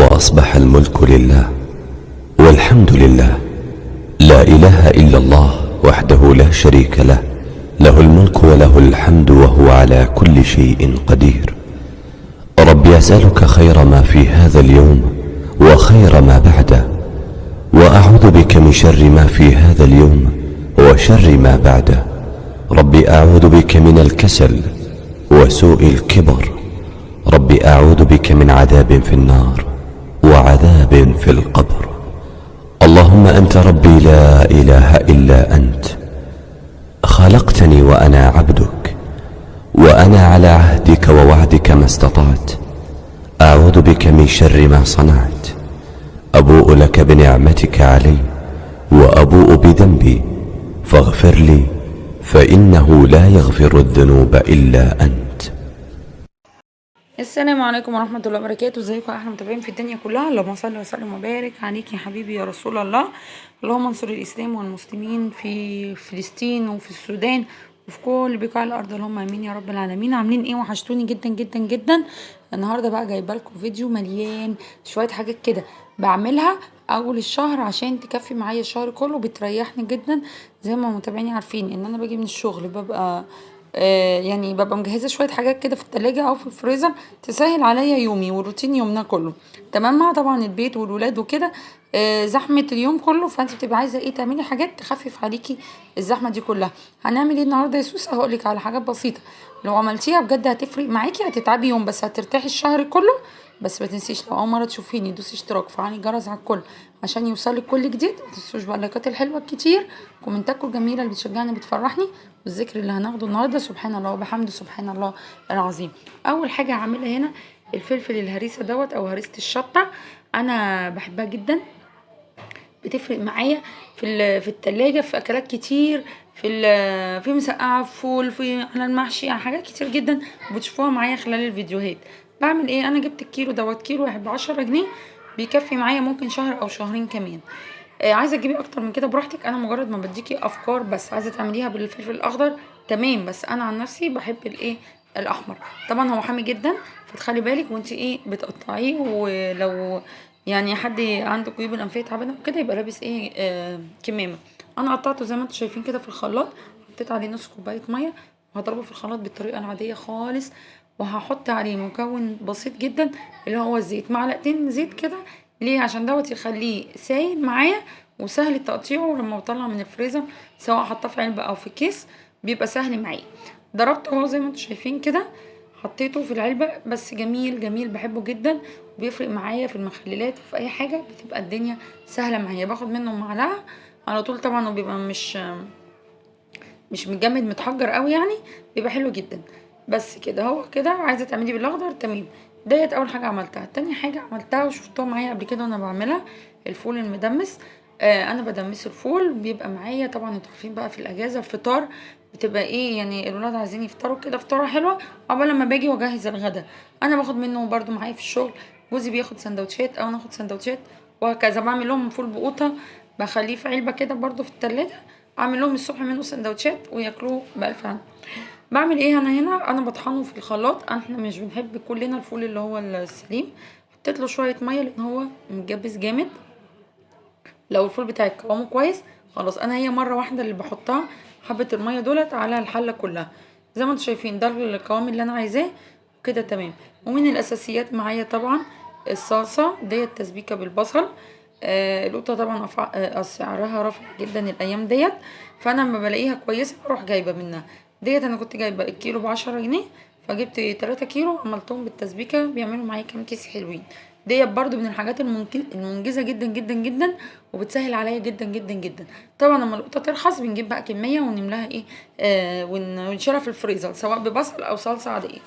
وأصبح الملك لله والحمد لله، لا إله إلا الله وحده لا شريك له، له الملك وله الحمد وهو على كل شيء قدير. رب أسألك خير ما في هذا اليوم وخير ما بعده، وأعوذ بك من شر ما في هذا اليوم وشر ما بعده. رب أعوذ بك من الكسل وسوء الكبر. رب أعوذ بك من عذاب في النار وعذاب في القبر. اللهم أنت ربي لا إله إلا أنت، خلقتني وأنا عبدك، وأنا على عهدك ووعدك ما استطعت. أعوذ بك من شر ما صنعت. أبوء لك بنعمتك علي وأبوء بذنبي، فاغفر لي فإنه لا يغفر الذنوب إلا أنت. السلام عليكم ورحمة الله وبركاته. ازيكم يا احلى متابعين في الدنيا كلها؟ اللهم صل وسلم وبارك عليك يا حبيبي يا رسول الله. اللهم انصر الاسلام والمسلمين في فلسطين وفي السودان وفي كل بقاع الارض، اللهم امين يا رب العالمين. عاملين ايه؟ وحشتوني جدا جدا جدا. النهارده بقى جايبه لكم فيديو مليان شويه حاجات كده بعملها اول الشهر عشان تكفي معايا الشهر كله، بتريحني جدا. زي ما متابعيني عارفين ان انا باجي من الشغل ببقى يعني ببقى مجهزه شويه حاجات كده في التلاجة او في الفريزر تسهل عليا يومي وروتين يومنا كله، تمام. مع طبعا البيت والولاد وكده، زحمه اليوم كله، فانت بتبقى عايزه ايه؟ تعملي حاجات تخفف عليكي الزحمه دي كلها. هنعمل ايه النهارده يا سوسه؟ هقولك على حاجات بسيطه لو عملتيها بجد هتفرق معاكي. هتتعبي يوم بس هترتاحي الشهر كله. بس ما تنسيش لو اول مره تشوفيني دوسي اشتراك، فعلي الجرس على الكل عشان يوصلك كل جديد. ما تنسوش بقى اللايكات الحلوه الكتير، كومنتاتكم الجميله اللي بتشجعني بتفرحني، والذكر اللي هناخده النهارده سبحان الله وبحمده سبحان الله العظيم. اول حاجه هعملها هنا الفلفل الهريسه دوت او هريسه الشطه. انا بحبها جدا، بتفرق معايا في التلاجة في اكلات كتير، في مسقعه، في فول، في على المحشي، على حاجات كتير جدا بتشوفوها معايا خلال الفيديوهات. بعمل ايه؟ انا جبت الكيلو دوت، كيلو واحد ب10 جنيه، بيكفي معايا ممكن شهر او شهرين كمان. عايزه تجيبي اكتر من كده براحتك، انا مجرد ما بديكي افكار بس. عايزه تعمليها بالفلفل الاخضر تمام، بس انا عن نفسي بحب الايه؟ الاحمر. طبعا هو حامي جدا، فتخلي بالك وانت ايه بتقطعيه. ولو يعني حد عنده جيوب الانفيه تعبانه وكده يبقى لابس ايه؟ كمامه. انا قطعته زي ما انتم شايفين كده في الخلاط، حطيت عليه نص كوبايه ميه وهضربه في الخلاط بالطريقه العاديه خالص. وهحط عليه مكون بسيط جدا اللي هو الزيت، معلقتين زيت كده. ليه؟ عشان دوت يخليه سايل معايا وسهل تقطيعه لما بطلع من الفريزر، سواء حطاه في علبه او في كيس بيبقى سهل معايا. ضربته اهو زي ما انتم شايفين كده، حطيته في العلبه. بس جميل جميل، بحبه جدا، وبيفرق معايا في المخللات وفي اي حاجه، بتبقى الدنيا سهله معايا. باخد منه معلقه على طول طبعا، وبيبقى مش متجمد متحجر قوي يعني، بيبقى حلو جدا. بس كده، هو كده. عايزه تعملي بالاخضر تمام. ديت اول حاجه عملتها. تاني حاجه عملتها وشفتها معايا قبل كده وانا بعملها الفول المدمس. انا بدمس الفول بيبقى معايا طبعا. انتوا عارفين بقى في الاجازه الفطار بتبقى ايه؟ يعني الولاد عايزين يفطروا كده فطاره حلوه قبل لما باجي واجهز الغدا. انا باخد منه برده معايا في الشغل، جوزي بياخد سندوتشات او انا اخد سندوتشات، وهكذا. بعمل لهم فول بقوطه، بخليه في علبه كده برده في التلاجة، اعمل لهم الصبح منه سندوتشات وياكلوه بألف هنا. بعمل ايه انا هنا؟ انا بطحنه في الخلاط. احنا مش بنحب كلنا الفول اللي هو السليم، حطيت له شويه ميه لان هو متجبس جامد. لو الفول بتاعك قوامه كويس خلاص. انا هي مره واحده اللي بحطها حبه الميه دولت على الحله كلها، زي ما انتم شايفين ده القوام اللي انا عايزاه كده تمام. ومن الاساسيات معايا طبعا الصلصه ديت، تسبيكه بالبصل. القطه طبعا سعرها رافع جدا الايام ديت، فانا لما بلاقيها كويسه بروح جايبه منها. ديت انا كنت جايبه الكيلو ب10 جنيه، فجبت 3 كيلو عملتهم بالتسبيكه، بيعملوا معايا كام كيس حلوين. ديت برضو من الحاجات المنجزه جدا جدا جدا، وبتسهل عليا جدا جدا جدا. طبعا لما القطه ترخص بنجيب بقى كميه ونملاها ايه؟ ونشيلها في الفريزر سواء ببصل او صلصه عاديه.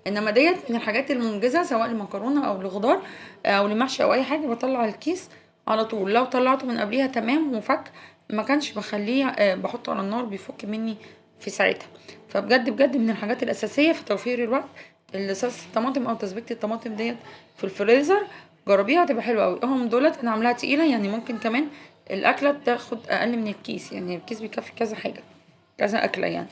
انما ديت من الحاجات المنجزه سواء لمكرونه او لخضار او لمحشي او اي حاجه، بطلع الكيس على طول. لو طلعته من قبليها تمام وفك، ما كانش بخليه بحطه على النار بيفك مني في ساعتها. فبجد بجد من الحاجات الاساسيه في توفير الوقت صلصه الطماطم او تسبيكه الطماطم ديت في الفريزر. جربيها هتبقى حلوه قوي. هم دولت انا عاملاها تقيله، يعني ممكن كمان الاكله تاخد اقل من الكيس، يعني الكيس بيكفي كذا حاجه كذا اكله يعني.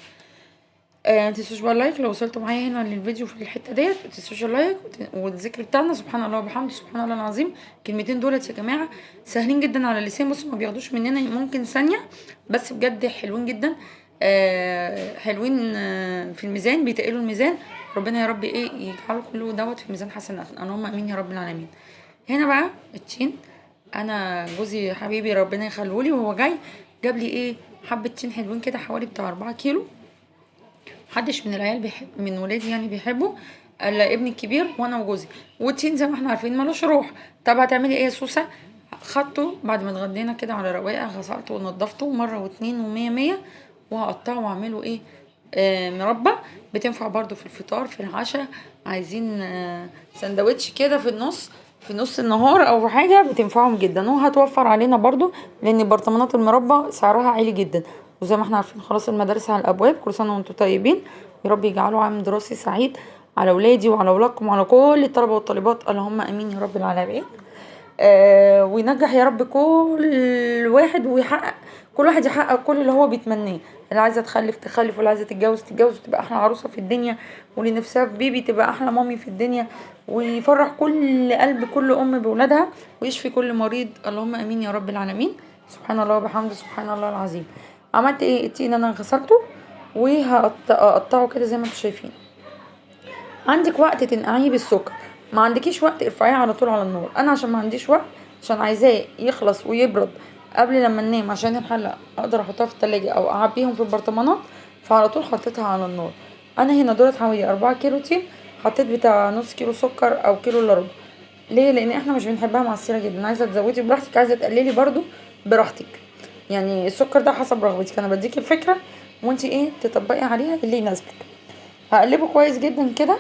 متنسوش بقى اللايك لو وصلتوا معايا هنا للفيديو في الحته ديت، متنسوش اللايك والذكر بتاعنا سبحان الله وبحمده سبحان الله العظيم. الكلمتين دولت يا جماعه سهلين جدا على اللسان، بصوا ما بياخدوش مننا ممكن ثانيه، بس بجد حلوين جدا. حلوين في الميزان، بيتقلوا الميزان. ربنا يا رب ايه يجعله كله دوت في ميزان حسناتنا، اللهم امين يا رب العالمين. هنا بقى التين، انا جوزي حبيبي ربنا يخليهولي وهو جاي جاب لي ايه حبه تين حلوين كده حوالي بتاع 4 كيلو. محدش من العيال بيحب من ولادي يعني بيحبه الا ابني الكبير وانا وجوزي. والتين زي ما احنا عارفين ملوش روح. طب هتعملي ايه يا سوسه؟ خدته بعد ما اتغدينا كده على رواقه، غسلته ونضفته مره واتنين ومية مية، وهقطعه واعمله ايه مربى. بتنفع برضو في الفطار في العشاء، عايزين سندوتش كده في نص النهار او حاجه، بتنفعهم جدا وهتوفر علينا برضو، لان برطمانات المربى سعرها عالي جدا. وزي ما احنا عارفين خلاص المدارس على الابواب، كل سنه وانتم طيبين، يا رب يجعله عام دراسي سعيد على اولادي وعلى اولادكم وعلى كل الطلبه والطالبات، اللهم امين يا رب العالمين. وينجح يا رب كل واحد، ويحقق كل واحد يحقق كل اللي هو بيتمناه. اللي عايزه تخلف تخلف، واللي عايزه تتجوز تتجوز وتبقى احلى عروسه في الدنيا، واللي نفسها في بيبي تبقى احلى مامي في الدنيا، ويفرح كل قلب كل ام بولادها، ويشفي كل مريض، اللهم امين يا رب العالمين. سبحان الله وبحمده سبحان الله العظيم. عملت ايه؟ التين انا غسلته وهقطعه كده زي ما انتم شايفين. عندك وقت تنقعيه بالسكر، ما عندكيش وقت ارفعيه على طول على النار. انا عشان ما عنديش وقت، عشان عايزاه يخلص ويبرد قبل لما ننام، عشان الحله اقدر احطها في التلاجة او اعبيهم في البرطمانات، فعلى طول حطيتها على النار. انا هنا دولت حوالي 4 كيلو تين، حطيت بتاع نص كيلو سكر او كيلو الا ربع. ليه؟ لان احنا مش بنحبها معسره جدا، عايزه تزودي براحتك، عايزه تقللي برضو براحتك. يعني السكر ده حسب رغبتك، انا بديكي الفكره وانتي ايه تطبقي عليها اللي يناسبك. هقلبه كويس جدا كده،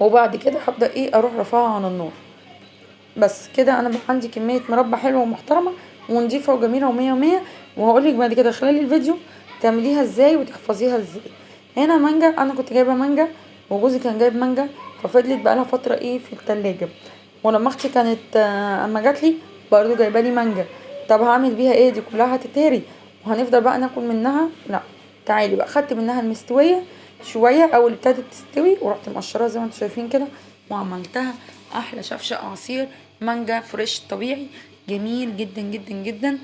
وبعد كده هبدا ايه اروح رافعه على النار. بس كده انا بقى عندي كميه مربى حلوه ومحترمه ونضيفه وجميله ومية ومية. وهقولك بعد كده خلال الفيديو تعمليها ازاي وتحفظيها ازاي. هنا مانجا، انا كنت جايبه مانجا وجوزي كان جايب مانجا، ففضلت بقالها فتره ايه في التلاجة. ولما اختي كانت اما جاتلي برضو جايبالي مانجا. طب هعمل بيها ايه؟ دي كلها هتتهري وهنفضل بقى ناكل منها؟ لا. تعالي بقى، خدت منها المستويه شويه او اللي ابتدت تستوي، ورحت مقشراها زي ما انتم شايفين كده، وعملتها احلى شفشق عصير مانجا فريش طبيعي جميل جدا جدا جدا.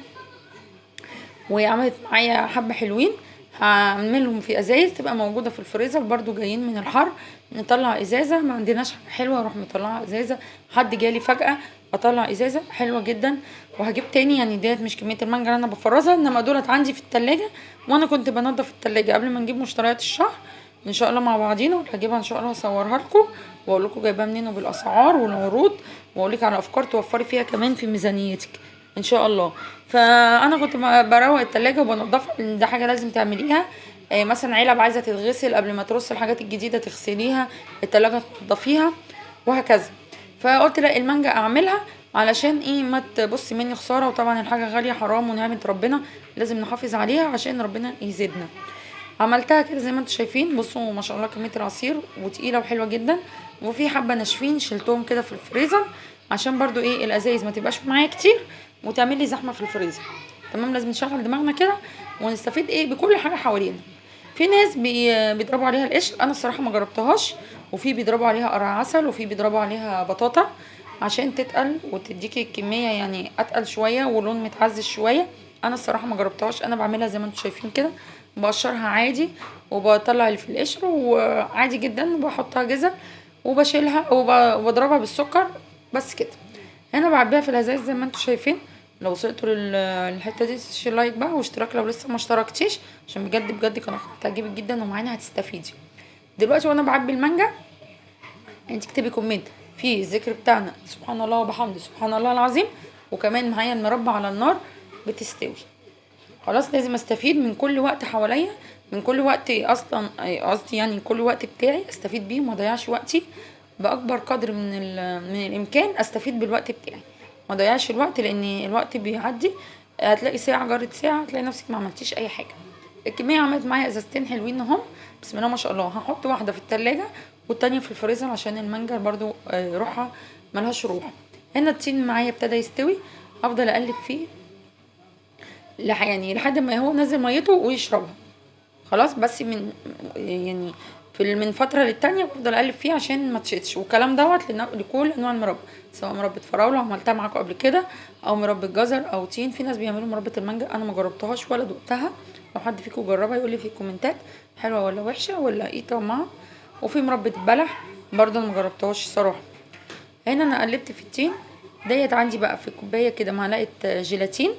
وعملت معايا حبه حلوين، هعملهم في ازايز تبقى موجوده في الفريزر، برضو جايين من الحر نطلع ازازه، ما عندناش حاجه حلوه اروح مطلعه ازازه، حد جالي فجاه اطلع ازازه حلوه جدا. وهجيب تاني، يعني ديت مش كميه المانجا اللي انا بفرزها، انما دولت عندي في التلاجة، وانا كنت بنضف التلاجة قبل ما نجيب مشتريات الشهر ان شاء الله مع بعضينا. وهجيبها ان شاء الله هصورها لكم واقول لكم جايباها منين وبالاسعار والعروض، واقول لك على افكار توفري فيها كمان في ميزانيتك ان شاء الله. فانا كنت بروق التلاجة وبنضفها، لان ده حاجه لازم تعمليها. مثلا علب عايزه تتغسل قبل ما ترص الحاجات الجديده تغسليها، التلاجة تنضفيها، وهكذا. فقلت لا المانجا اعملها علشان ايه ما تبصي مني خساره، وطبعا الحاجه غاليه حرام ونعمه ربنا لازم نحافظ عليها عشان ربنا يزيدنا. عملتها كده زي ما انتم شايفين، بصوا ما شاء الله كميه العصير وتقيله وحلوه جدا. وفي حبه ناشفين شلتهم كده في الفريزر عشان برضو ايه الازايز ما تبقاش معايا كتير وتعمل لي زحمه في الفريزر. تمام، لازم نشغل دماغنا كده ونستفيد ايه بكل حاجه حوالينا. في ناس بيضربوا عليها القشر، انا الصراحه ما جربتهاش. وفي بيضربوا عليها قرع عسل، وفي بيضربوا عليها بطاطا عشان تتقل وتديكي الكميه يعني اتقل شويه ولون متعزز شويه. انا الصراحه ما جربتهاش، انا بعملها زي ما انتم شايفين كده، بقشرها عادي وبطلع اللي في القشر وعادي جدا، وبحطها جزر وبشيلها وبضربها بالسكر بس كده. هنا بعبيها في الازاز زي ما انتم شايفين. لو وصلتوا للحته دي تشيل لايك بقى واشتراك لو لسه ما اشتركتيش، عشان بجد بجد قناه هتعجبك جدا ومعانا هتستفيدي. دلوقتي وانا بعبي المانجا انت اكتبي كومنت في الذكر بتاعنا سبحان الله وبحمده سبحان الله العظيم، وكمان معايا المربى على النار بتستوي. خلاص لازم استفيد من كل وقت حواليا، من كل وقت اصلا قصدي يعني كل وقت بتاعي استفيد بيه وما اضيعش وقتي باكبر قدر من الامكان. استفيد بالوقت بتاعي ما اضيعش الوقت، لان الوقت بيعدي هتلاقي ساعه جرت ساعه هتلاقي نفسك ما عملتيش اي حاجه. الكميه عملت معايا ازازتين حلوين اهم بسم الله ما شاء الله. هحط واحده في التلاجة والتانية في الفريزر عشان المانجا برضو روحها ملهاش روح. هنا التين معايا ابتدى يستوي، هفضل اقلب فيه يعني لحد ما هو نزل ميته ويشربها. خلاص. بس من يعني من فتره للتانيه بفضل اقلب فيه عشان ما تشيطش، والكلام دوت لكل انواع المربى، سواء مربى فراوله عملتها معاكم قبل كده، او مربى جزر او تين. في ناس بيعملوا مربى المانجا، انا ما جربتهاش ولا دقتها. لو حد فيكم جربها يقول لي في الكومنتات حلوه ولا وحشه ولا ايه طعمها. وفي مربى بلح برضه انا ما جربتهاش صراحه. هنا انا قلبت في التين ديت. عندي بقى في كوبايه كده معلقه جيلاتين.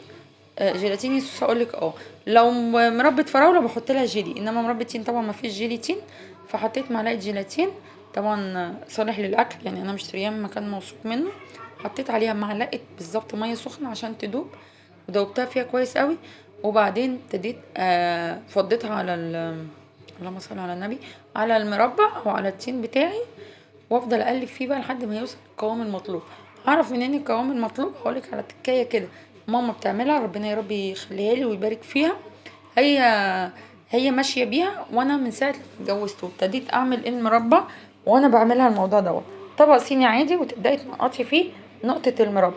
جيلاتين يسوس اقولك لو مربى فراوله بحط لها جيلي، انما مربى تين طبعا ما فيش جيلاتين، فحطيت معلقه جيلاتين. طبعا صالح للاكل، يعني انا مشترياه من مكان موثوق منه. حطيت عليها معلقه بالظبط ميه سخنه عشان تدوب، ودوبتها فيها كويس قوي. وبعدين ابتديت فضيتها على اللهم صل على النبي، على المربى او على التين بتاعي، وافضل اقلب فيه بقى لحد ما يوصل القوام المطلوب. اعرف منين القوام المطلوب؟ هقولك على تكايه كده ماما بتعملها، ربنا يا رب يخليها لي ويبارك فيها. هي هي ماشيه بيها، وانا من ساعه ما اتجوزت وابتديت اعمل المربى وانا بعملها الموضوع دوت. طبق صيني عادي، وتبداي تنقطي فيه نقطه المربى،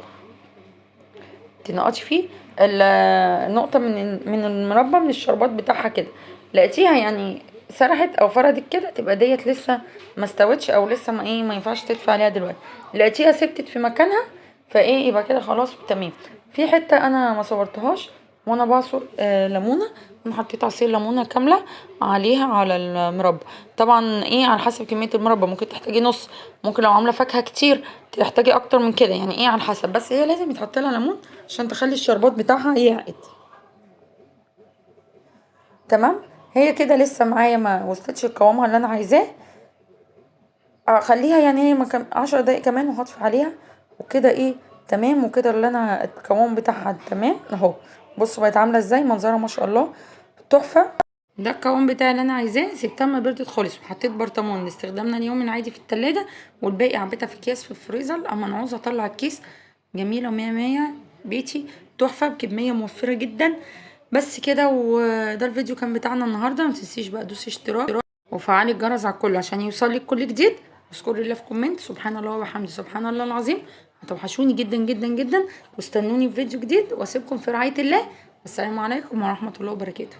تنقطي فيه النقطه من المربى من الشربات بتاعها كده. لقيتيها يعني سرحت او فردت كده، تبقى ديت لسه ما استوتش، او لسه ما ينفعش تدفع عليها دلوقتي. لقيتيها ثبتت في مكانها، فايه يبقى كده خلاص تمام. في حته انا ما صورتهاش وانا بعصر ليمونه. انا حطيت عصير ليمونه كامله عليها على المربى. طبعا على حسب كميه المربى، ممكن تحتاجي نص، ممكن لو عامله فاكهه كتير تحتاجي اكتر من كده، يعني على حسب. بس هي لازم يتحط لها ليمون عشان تخلي الشربات بتاعها يعقد. تمام. هي كده لسه معايا ما وصلتش لقوامها اللي انا عايزاه. اخليها يعني هي 10 دقايق كمان وهطفي عليها، وكده تمام. وكده اللي انا القوام بتاعها تمام اهو. بصوا بقت عامله ازاي، منظرها ما شاء الله تحفه. ده القوام بتاعي اللي انا عايزاه. سبتها ما بردت خالص، وحطيت برطمان لاستخدامنا اليومي العادي في التلاجة، والباقي عبيتها في اكياس في الفريزر. اما انا عاوزه اطلع الكيس جميله ومية مية بيتي تحفه بكميه موفره جدا. بس كده، وده الفيديو كان بتاعنا النهارده. ما تنسيش بقى دوسي اشتراك وفعلي الجرس على الكل عشان يوصلك كل جديد. واذكري الله في كومنت سبحان الله وبحمده سبحان الله العظيم. هتوحشوني جدا جدا جدا، واستنوني في فيديو جديد، واسيبكم في رعايه الله. والسلام عليكم ورحمه الله وبركاته.